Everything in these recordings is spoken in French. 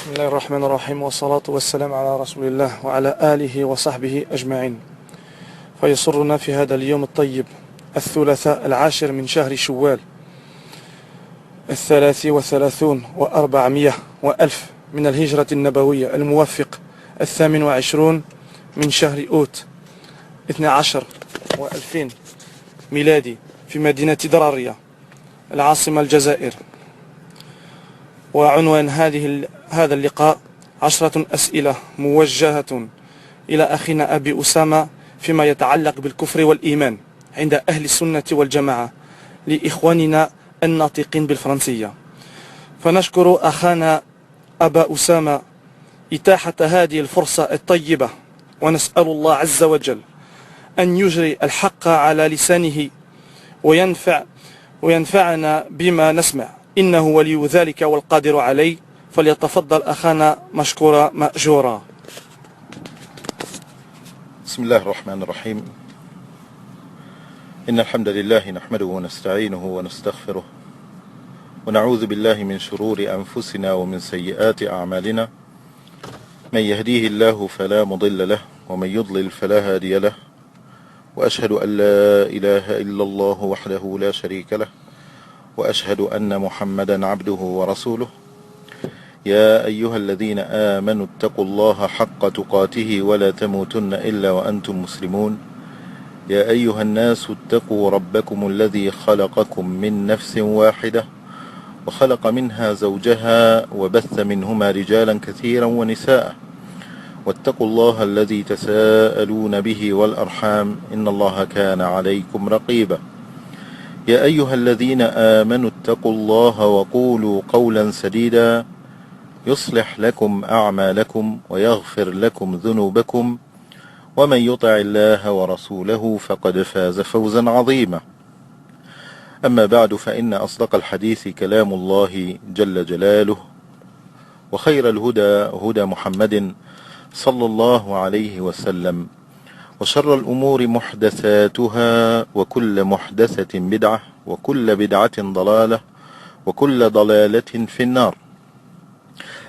بسم الله الرحمن الرحيم والصلاة والسلام على رسول الله وعلى آله وصحبه أجمعين. فيسرنا في هذا اليوم الطيب الثلاثاء 10 من شهر شوال 33 و400 وألف من الهجرة النبوية الموافق 28 من شهر أوت 12 و2000 ميلادي في مدينة درارية العاصمة الجزائر. وعنوان هذا اللقاء 10 أسئلة موجهة إلى أخينا أبي أسامة فيما يتعلق بالكفر والإيمان عند أهل السنة والجماعة لإخواننا الناطقين بالفرنسية. فنشكر أخانا أبا أسامة إتاحة هذه الفرصة الطيبة، ونسأل الله عز وجل أن يجري الحق على لسانه وينفعنا بما نسمع، إنه ولي ذلك والقادر عليه. فليتفضل أخانا مشكورا مأجورا. بسم الله الرحمن الرحيم. إن الحمد لله نحمده ونستعينه ونستغفره ونعوذ بالله من شرور أنفسنا ومن سيئات أعمالنا، من يهديه الله فلا مضل له ومن يضلل فلا هادي له، وأشهد أن لا إله إلا الله وحده لا شريك له، وأشهد أن محمدا عبده ورسوله. يا أيها الذين آمنوا اتقوا الله حق تقاته ولا تموتن إلا وأنتم مسلمون. يا أيها الناس اتقوا ربكم الذي خلقكم من نفس واحدة وخلق منها زوجها وبث منهما رجالا كثيرا ونساء، واتقوا الله الذي تساءلون به والأرحام إن الله كان عليكم رقيبا. يا أيها الذين آمنوا اتقوا الله وقولوا قولا سديدا يصلح لكم أعمالكم ويغفر لكم ذنوبكم، ومن يطع الله ورسوله فقد فاز فوزا عظيما. أما بعد، فإن أصدق الحديث كلام الله جل جلاله، وخير الهدى هدى محمد صلى الله عليه وسلم، وشر الأمور محدثاتها، وكل محدثة بدعة، وكل بدعة ضلالة، وكل ضلالة في النار.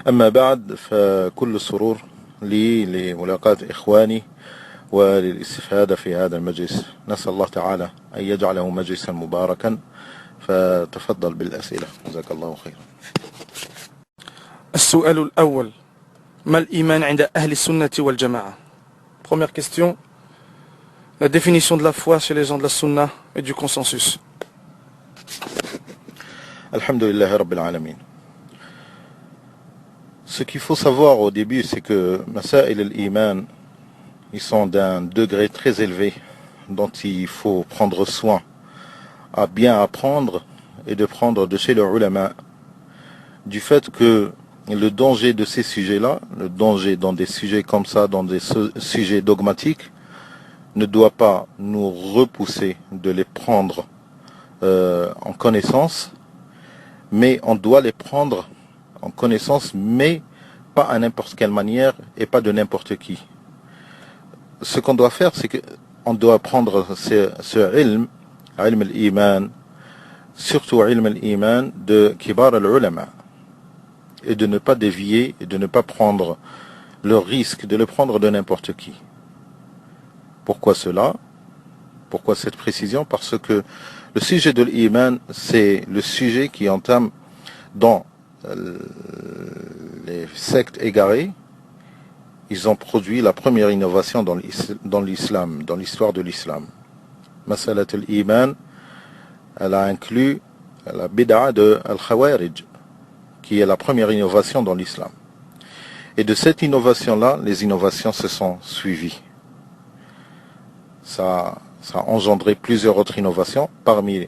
أما بعد، فكل السرور لي لملاقاة إخواني وللاستفادة في هذا المجلس. نسأل الله تعالى أن يجعله مجلسا مباركا. فتفضل بالأسئلة، جزاك الله خيرا. السؤال الأول: ما الإيمان عند أهل السنة والجماعة؟ Première question: la définition de la foi chez les gens de la sunna et du consensus. Alhamdulillah Rabbil Alamin. Ce qu'il faut savoir au début, c'est que Masail al-Iman, ils sont d'un degré très élevé dont il faut prendre soin, à bien apprendre et de prendre de chez le ulama, du fait que le danger de ces sujets-là, le danger dans des sujets comme ça, dans des sujets dogmatiques, ne doit pas nous repousser de les prendre en connaissance, mais on doit les prendre en connaissance, mais pas à n'importe quelle manière et pas de n'importe qui. Ce qu'on doit faire, c'est qu'on doit prendre ce ilm al-iman, surtout ilm al-iman de kibar al-ulama, et de ne pas dévier et de ne pas prendre le risque de le prendre de n'importe qui. Pourquoi cela? Pourquoi cette précision? Parce que le sujet de l'iman, c'est le sujet qui entame dans les sectes égarées. Ils ont produit la première innovation dans l'islam, dans l'histoire de l'islam. Masalat al-Iman, elle a inclus la bid'a de al-Khawarij, qui est la première innovation dans l'islam. Et de cette innovation-là, les innovations se sont suivies. Ça a engendré plusieurs autres innovations. Parmi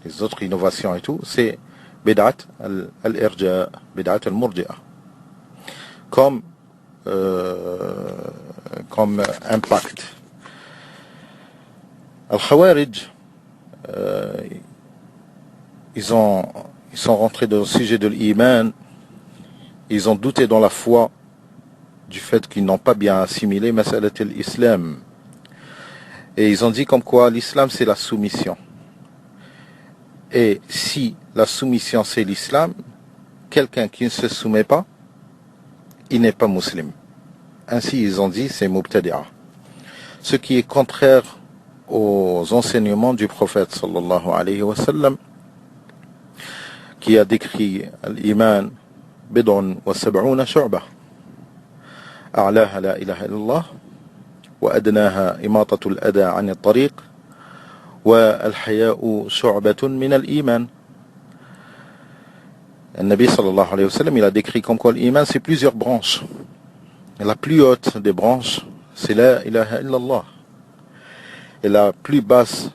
les autres innovations et tout, c'est bid'at al-irja, bid'at al-murji'a. Comme impact. Al-Khawarij, ils sont rentrés dans le sujet de l'iman, ils ont douté dans la foi du fait qu'ils n'ont pas bien assimilé Masalat al-Islam. Et ils ont dit comme quoi l'islam c'est la soumission. Et si la soumission c'est l'islam, quelqu'un qui ne se soumet pas, il n'est pas musulman. Ainsi ils ont dit, c'est mubtadi'a. Ce qui est contraire aux enseignements du prophète sallallahu alayhi wa sallam, qui a décrit l'iman bid'un wa sab'una shu'bah. A'laha la ilaha illallah wa adnaha imatatul ada 'an at-tariq wa al-haya'u shu'batun min al-iman. Le Nabi sallallahu alayhi wa sallam, il a décrit comme quoi l'iman c'est plusieurs branches. Et la plus haute des branches, c'est la ilaha illallah. Et la plus basse,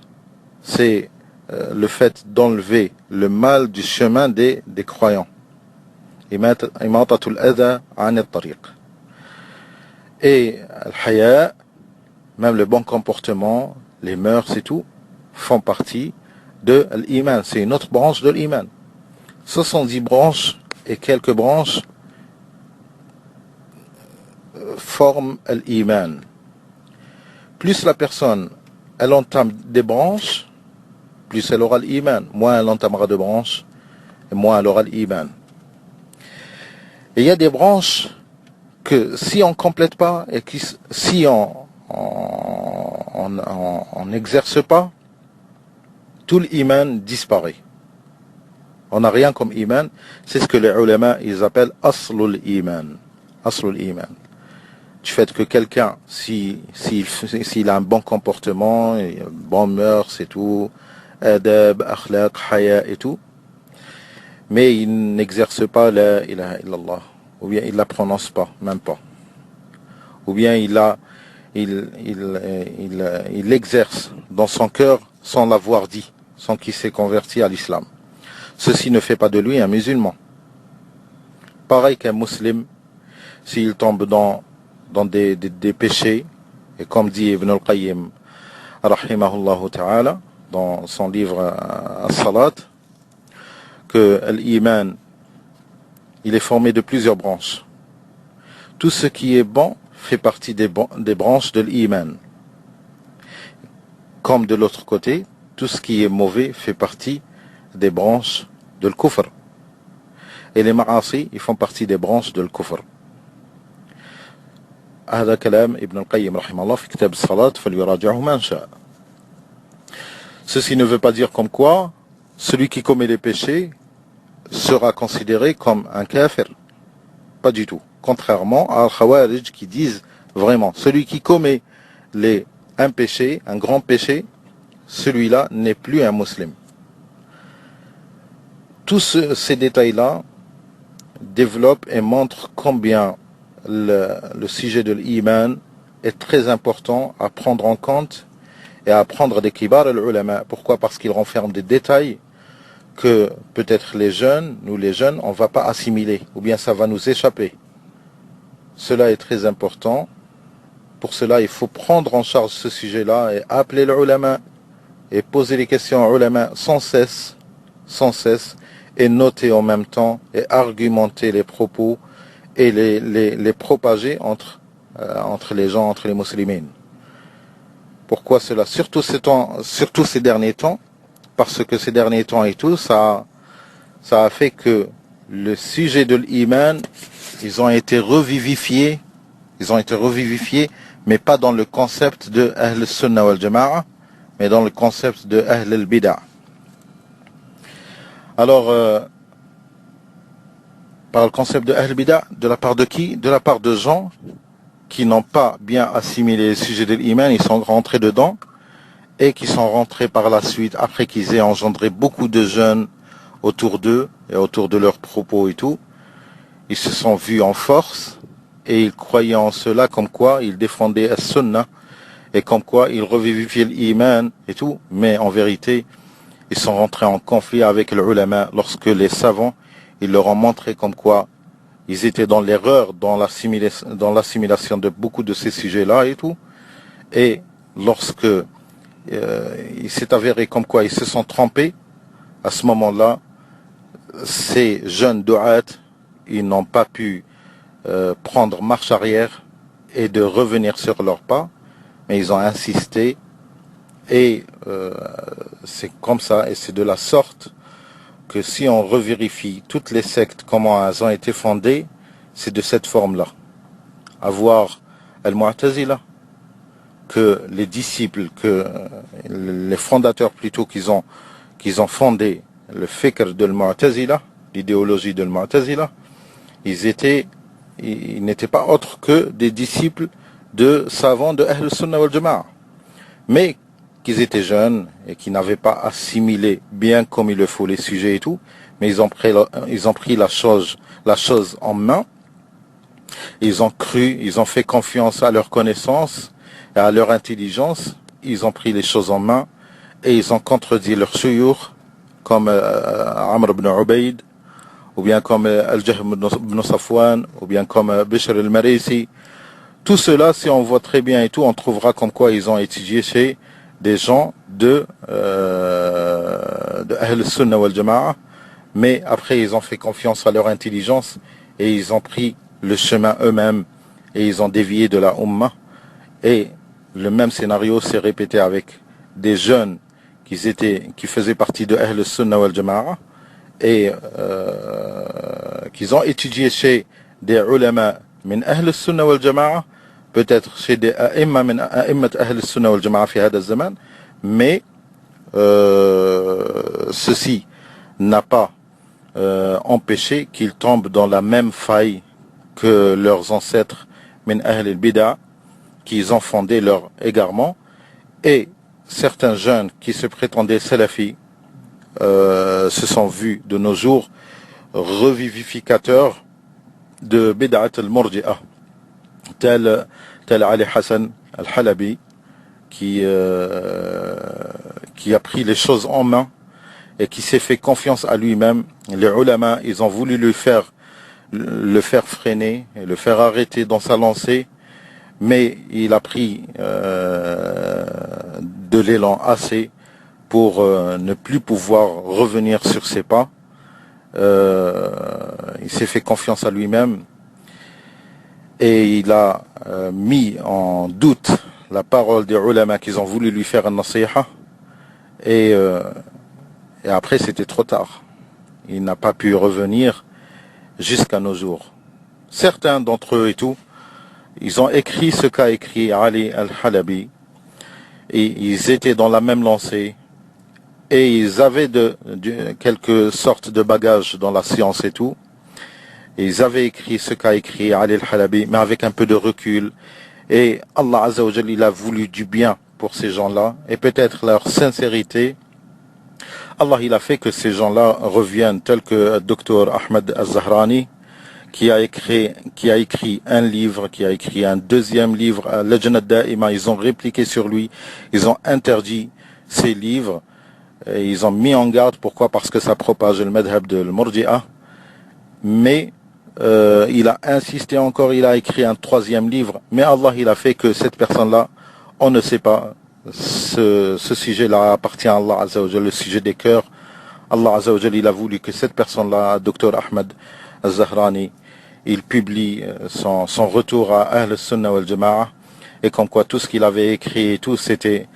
c'est le fait d'enlever le mal du chemin des croyants. Imatatul adha 'an at-tariq. Et al-haya, même le bon comportement, les mœurs et tout, font partie de l'iman. C'est une autre branche de l'iman. 70 branches et quelques branches forment l'iman. Plus la personne, elle entame des branches, plus elle aura l'iman. Moins elle entamera de branches, et moins elle aura l'iman. Et il y a des branches que si on ne complète pas et que si on n'exerce pas, tout l'iman disparaît. On n'a rien comme iman. C'est ce que les ulama ils appellent aslul iman. Aslul iman. Du fait que quelqu'un, s'il a un bon comportement, bon mœurs et tout, adab, akhlaq, haya et tout, mais il n'exerce pas la ilaha illallah, ou bien il ne la prononce pas, même pas, ou bien il l'exerce dans son cœur sans l'avoir dit, sans qu'il s'est converti à l'islam. Ceci ne fait pas de lui un musulman. Pareil qu'un musulman, s'il tombe dans des péchés, et comme dit Ibn al-Qayyim, rahimahullah ta'ala, dans son livre As-Salat, que l'iman, il est formé de plusieurs branches. Tout ce qui est bon fait partie des branches de l'iman. Comme de l'autre côté, tout ce qui est mauvais fait partie des branches de l'kufr. Et les ma'asi, ils font partie des branches de l'kufr. هذا كلام ابن القيم رحمه الله في كتاب الصلاة فليراجعه من شاء. Ceci ne veut pas dire comme quoi celui qui commet les péchés sera considéré comme un kafir. Pas du tout. Contrairement à Al-Khawarij qui disent vraiment celui qui commet un péché, un grand péché, celui-là n'est plus un musulman. Tous ces détails-là développent et montrent combien le sujet de l'iman est très important à prendre en compte et à apprendre des kibar al-ulama. Pourquoi? Parce qu'il renferme des détails que peut-être nous les jeunes, on ne va pas assimiler, ou bien ça va nous échapper. Cela est très important. Pour cela, il faut prendre en charge ce sujet-là et appeler l'ulama et poser les questions aux ulama sans cesse, et noter en même temps et argumenter les propos et les propager entre les gens, entre les musulmans. Pourquoi cela? Surtout ces derniers temps, parce que ces derniers temps et tout, ça a fait que le sujet de l'iman, ils ont été revivifiés, mais pas dans le concept de Ahl Sunnah wal Jama'a, mais dans le concept de Ahl al-Bid'a. Alors, par le concept de Ahl al-Bid'a, de la part de qui? De la part de gens qui n'ont pas bien assimilé le sujet de l'iman, ils sont rentrés dedans, et qui sont rentrés par la suite, après qu'ils aient engendré beaucoup de jeunes autour d'eux, et autour de leurs propos et tout, ils se sont vus en force, et ils croyaient en cela comme quoi ils défendaient as-sunnah, et comme quoi ils revivifiaient l'iman et tout, mais en vérité, ils sont rentrés en conflit avec les ulama lorsque les savants, ils leur ont montré comme quoi ils étaient dans l'erreur, dans l'assimilation de beaucoup de ces sujets-là et tout, et lorsque il s'est avéré comme quoi ils se sont trompés, à ce moment-là, ces jeunes du'at, ils n'ont pas pu prendre marche arrière et de revenir sur leurs pas, mais ils ont insisté, et c'est comme ça, et c'est de la sorte que si on revérifie toutes les sectes, comment elles ont été fondées, c'est de cette forme-là. Avoir Al-Mu'tazila, que les disciples, que les fondateurs plutôt qu'ils ont fondé le fikr de Al-Mu'tazila, l'idéologie de Al-Mu'tazila, ils n'étaient pas autres que des disciples de savants de Ahl Sunnah wal Jama'a, mais qu'ils étaient jeunes et qui n'avaient pas assimilé bien comme il le faut les sujets et tout, mais ils ont pris la chose en main, ils ont cru, ils ont fait confiance à leur connaissance et à leur intelligence, ils ont pris les choses en main et ils ont contredit leurs shuyukh comme Amr ibn Ubayd, ou bien comme Al-Jahm ibn Safwan, ou bien comme Bishr al-Marisi. Tout cela, si on voit très bien et tout, on trouvera comme quoi ils ont étudié chez des gens de Ahl Sunnah wal Jama'a, mais après ils ont fait confiance à leur intelligence et ils ont pris le chemin eux-mêmes et ils ont dévié de la Ummah. Et le même scénario s'est répété avec des jeunes qui faisaient partie de Ahl Sunnah wal Jama'a et qu'ils ont étudié chez des ulama min Ahl Sunnah wal Jama'a, peut-être chez des a'imma min a'immat Ahl Sunnah wal Jama'a fi hada zaman, mais ceci n'a pas empêché qu'ils tombent dans la même faille que leurs ancêtres min Ahl al-Bid'a, qu'ils ont fondé leur égarement. Et certains jeunes qui se prétendaient salafis se sont vus de nos jours revivificateurs de Bid'at al-Murji'a, tel Ali Hassan al-Halabi, qui a pris les choses en main et qui s'est fait confiance à lui-même. Les ulama, ils ont voulu le faire freiner et le faire arrêter dans sa lancée, mais il a pris de l'élan assez pour ne plus pouvoir revenir sur ses pas. Il s'est fait confiance à lui-même et il a mis en doute la parole des ulama qu'ils ont voulu lui faire un nasiha, et après c'était trop tard. Il n'a pas pu revenir jusqu'à nos jours. Certains d'entre eux et tout, ils ont écrit ce qu'a écrit Ali al-Halabi, et ils étaient dans la même lancée, et ils avaient quelque sorte de bagage dans la science et tout. Et ils avaient écrit ce qu'a écrit Ali al-Halabi, mais avec un peu de recul. Et Allah Azza wa Jalla, il a voulu du bien pour ces gens-là, et peut-être leur sincérité. Allah, il a fait que ces gens-là reviennent, tels que le Dr Ahmed al-Zahrani, qui a écrit un livre, qui a écrit un deuxième livre, Lajna Da'ima. Ils ont répliqué sur lui, ils ont interdit ces livres, et ils ont mis en garde. Pourquoi? Parce que ça propage le madhab de l'Murji'a. Mais il a insisté encore, il a écrit un troisième livre, mais Allah, il a fait que cette personne-là, on ne sait pas, ce sujet-là appartient à Allah Azza wa Jalla, le sujet des cœurs. Allah Azza wa Jalla, il a voulu que cette personne-là, Dr Ahmed al-Zahrani, il publie son retour à Ahl Sunnah wal Jama'a, et comme quoi tout ce qu'il avait écrit et tout, c'était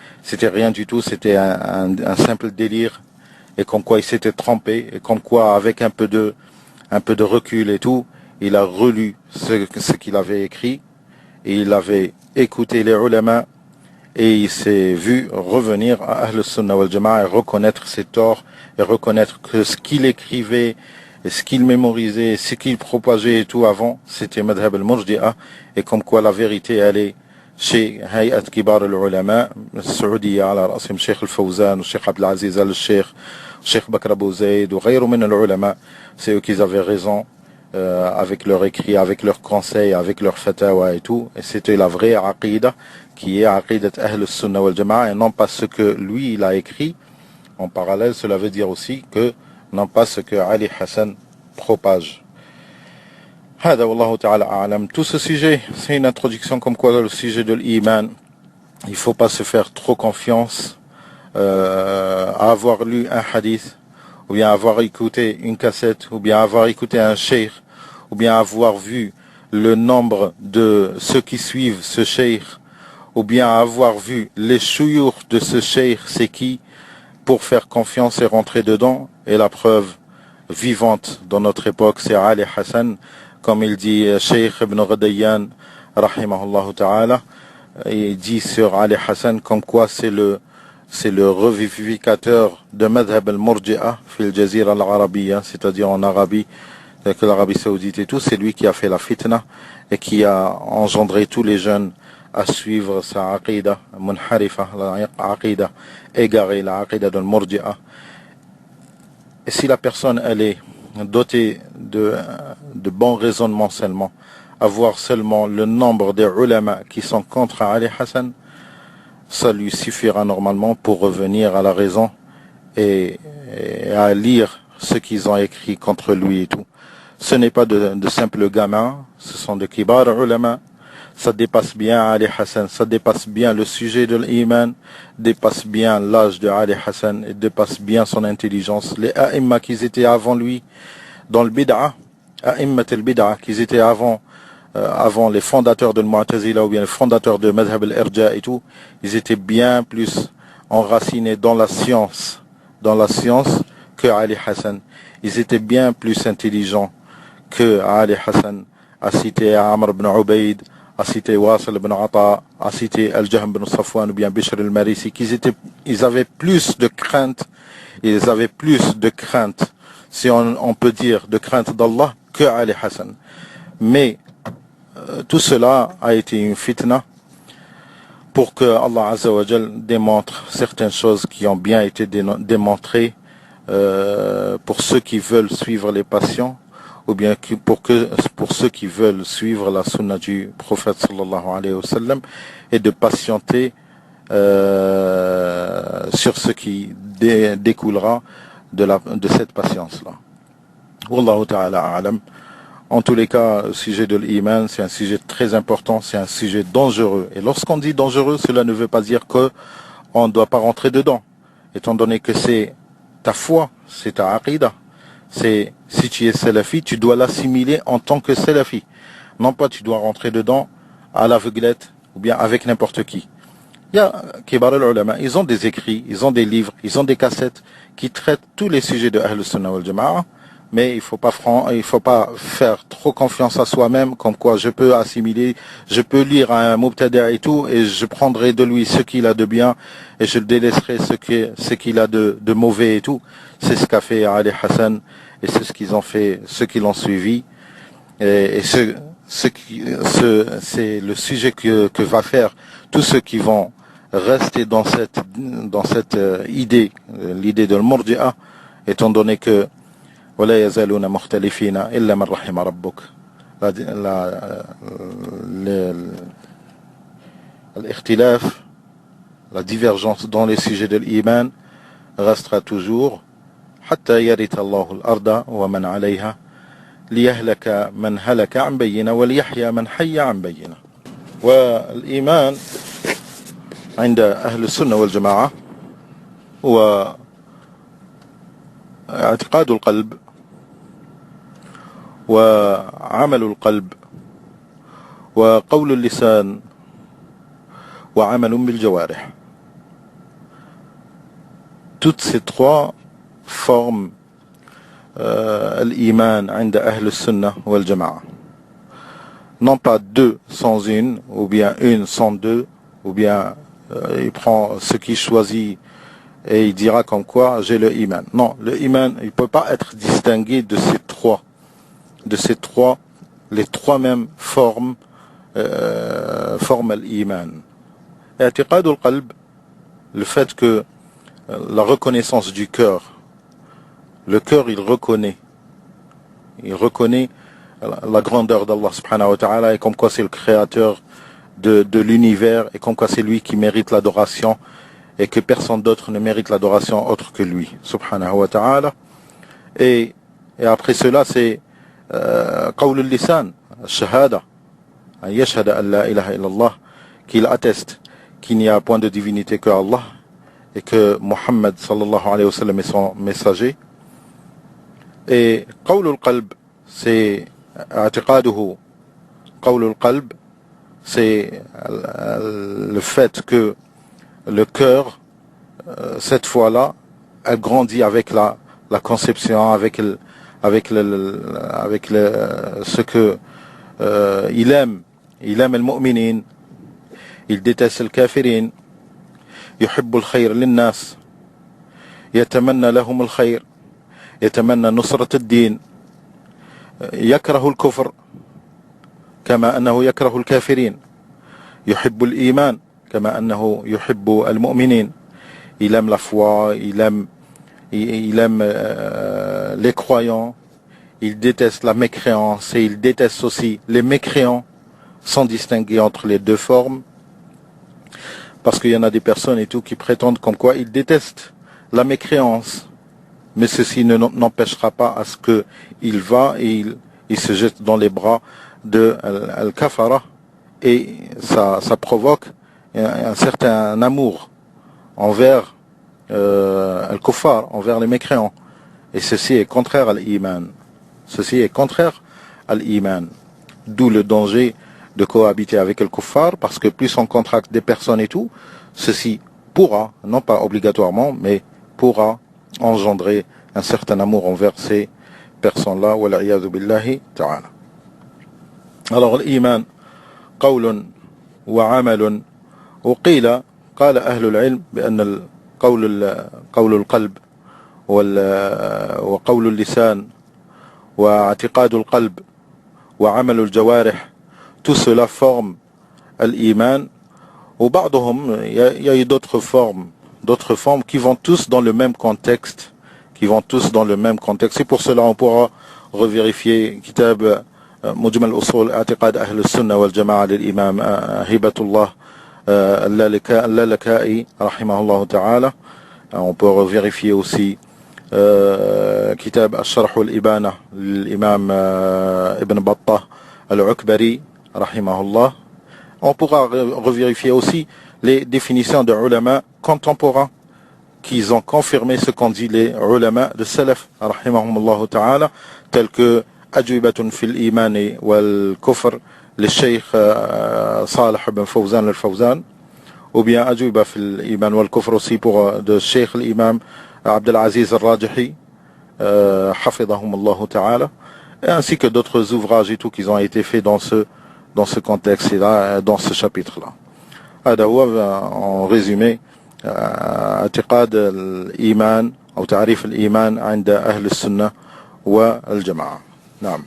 rien du tout, c'était un simple délire, et comme quoi il s'était trompé, et comme quoi avec un peu de recul et tout, il a relu ce qu'il avait écrit, et il avait écouté les ulama, et il s'est vu revenir à Ahl Sunnah wal Jama'a et reconnaître ses torts, et reconnaître que ce qu'il écrivait, et ce qu'il mémorisait, ce qu'il propageait et tout avant, c'était madhab al-Murji'a, et comme quoi la vérité, elle est chez Hayat Kibar al-Ulama, Saoudiya, ala Rasim Sheikh al-Fawzan, Sheikh Abdel Aziz al-Sheikh, Sheikh Bakr Abou Zayd, ou ghayru min al-Ulama. C'est eux qui avaient raison, avec leur écrit, avec leurs conseils, avec leurs fatawa et tout, et c'était la vraie aqida, qui est aqidat Ahl Sunnah wal Jama'a, et non pas ce que lui, il a écrit. En parallèle, cela veut dire aussi que non pas ce que Ali Hassan propage. Hada wallahu ta'ala a'lam. Tout ce sujet, c'est une introduction comme quoi le sujet de l'iman, il faut pas se faire trop confiance à avoir lu un hadith, ou bien avoir écouté une cassette, ou bien avoir écouté un cheikh, ou bien avoir vu le nombre de ceux qui suivent ce cheikh, ou bien avoir vu les shuyukh de ce cheikh, c'est qui, pour faire confiance et rentrer dedans. Et la preuve vivante dans notre époque, c'est Ali Hassan, comme il dit Cheikh Ibn Ghadayyan, rahimahullah ta'ala, il dit sur Ali Hassan comme quoi c'est le revivificateur de Madhab al-Murji'a fil Jazira al-Arabiyya, c'est-à-dire en Arabie, avec l'Arabie Saoudite et tout. C'est lui qui a fait la fitna et qui a engendré tous les jeunes à suivre sa aqida munharifa, la aqida égarée, la aqida de Murji'a. Et si la personne elle est dotée de bons raisonnements seulement, avoir seulement le nombre des ulama qui sont contre Ali Hassan, ça lui suffira normalement pour revenir à la raison et à lire ce qu'ils ont écrit contre lui et tout. Ce n'est pas de simples gamins, ce sont de kibar ulama. Ça dépasse bien Ali Hassan, ça dépasse bien le sujet de l'iman, dépasse bien l'âge de Ali Hassan, et dépasse bien son intelligence. Les a'imma qui étaient avant lui, dans le bid'a, a'immat al-bid'a, qui étaient avant les fondateurs de Mu'tazila ou bien les fondateurs de Madhab al-Irja et tout, ils étaient bien plus enracinés dans la science que Ali Hassan. Ils étaient bien plus intelligents que Ali Hassan. A cité Amr ibn Ubayd, a cité Wasil ibn Ata, a cité Al-Jahm ibn Safwan ou bien Bishr al-Marisi, ils avaient plus de crainte, si on peut dire, de crainte d'Allah que Ali Hassan. Mais tout cela a été une fitna pour que Allah Azza wa Jal démontre certaines choses qui ont bien été démontrées pour ceux qui veulent suivre les patients, ou bien pour ceux qui veulent suivre la sunna du prophète sallallahu alayhi wa sallam, et de patienter sur ce qui découlera de cette patience-là. Wallahu ta'ala a'lam. En tous les cas, le sujet de l'iman, c'est un sujet très important, c'est un sujet dangereux. Et lorsqu'on dit dangereux, cela ne veut pas dire qu'on ne doit pas rentrer dedans. Étant donné que c'est ta foi, c'est ta aqida. Si tu es salafi, tu dois l'assimiler en tant que salafi. Non pas tu dois rentrer dedans à l'aveuglette ou bien avec n'importe qui. Il y a Kibar al-Ulama, ils ont des écrits, ils ont des livres, ils ont des cassettes qui traitent tous les sujets de Ahl Sunnah wal Jama'a. Mais il faut pas faire trop confiance à soi-même, comme quoi je peux assimiler, je peux lire un mubtada et tout, et je prendrai de lui ce qu'il a de bien, et je délaisserai ce qu'il a de mauvais et tout. C'est ce qu'a fait Ali Hassan, et c'est ce qu'ils ont fait, ceux qui l'ont suivi, et c'est le sujet que va faire tous ceux qui vont rester dans cette idée, l'idée de l'Murji'a, étant donné que ولا يزالون مختلفين إلا من رحم ربك. L'ikhtilaf, la divergence dans les sujets de l'iman restera toujours حتى يرث الله الأرض ومن عليها ليهلك من هلك عن بينة وليحيى من حي عن بينة. والإيمان عند أهل السنة والجماعة هو اعتقاد القلب وعمل القلب وقول اللسان وعمل بالجوارح. Toutes ces trois forment l'iman عند أهل السنة والجماعة. Non pas deux sans une, ou bien une sans deux, ou bien il prend ce qu'il choisit et il dira comme quoi j'ai le iman. Non, le iman, il ne peut pas être distingué de ces trois. Les trois mêmes forment l'iman. Et i'tiqad al-qalb, le fait que la reconnaissance du cœur, le cœur il reconnaît la grandeur d'Allah subhanahu wa ta'ala, et comme quoi c'est le créateur de l'univers, et comme quoi c'est lui qui mérite l'adoration, et que personne d'autre ne mérite l'adoration autre que lui, subhanahu wa ta'ala. Et après cela, c'est qawl al-lisan, shahada, an yashhada an la ilaha illallah, qu'il atteste qu'il n'y a point de divinité que Allah, et que Muhammad sallallahu alayhi wa sallam est son messager. Et qawl al-qalb, c'est i'tiqaduhu, qawl al-qalb, c'est le fait que le cœur, cette fois-là, elle grandit avec la conception, avec avec ce que il aime المؤمنين, il déteste الكافرين, يحب الخير للناس, يتمنى لهم الخير, يتمنى نصرة الدين, يكره الكفر كما أنه يكره الكافرين, يحب الإيمان كما أنه يحب المؤمنين. Il aime la foi, il aime les croyants, il déteste la mécréance et il déteste aussi les mécréants, sans distinguer entre les deux formes, parce qu'il y en a des personnes et tout qui prétendent comme quoi ils détestent la mécréance, mais ceci n'empêchera pas à ce qu'il va et il se jette dans les bras de Al-Kafara, et ça provoque un certain amour envers Al-Kuffar, envers les mécréants, et ceci est contraire à l'iman. Ceci est contraire à l'iman, d'où le danger de cohabiter avec Al-Kuffar, parce que plus on contracte des personnes et tout, ceci pourra, non pas obligatoirement, mais pourra engendrer un certain amour envers ces personnes-là, wal'iyadhu billahi ta'ala. Alors l'iman قول وعمل, وقيل قال أهل العلم بأن قول القلب وقول اللسان واعتقاد القلب وعمل الجوارح, tout cela forme l'iman. وبعضهم il y a d'autres formes qui vont tous dans le même contexte, c'est pour cela on pourra revérifier kitab مجمل أصول اعتقاد أهل السنة والجماعة للإمام هبة الله اللالكائي رحمه الله تعالى. On peut revérifier aussi كتاب الشرح والإبانة للإمام ابن بطة العكبري رحمه الله. On pourra revérifier aussi les définitions de ulama contemporains qui ont confirmé ce qu'ont dit les ulama de salaf رحمهم الله تعالى, tels que أجوبة في الإيمان والكفر للشيخ صالح بن فوزان الفوزان, ou bien أجوبة في الإيمان والكفر aussi pour de Cheikh l'imam عبد العزيز الراجحي حفظهم الله تعالى, ainsi que d'autres ouvrages et tout qui ont été faits dans ce contexte-là, dans ce chapitre-là. هذا هو en résumé اعتقاد الإيمان أو تعريف الإيمان عند أهل السنة والجماعة. نعم.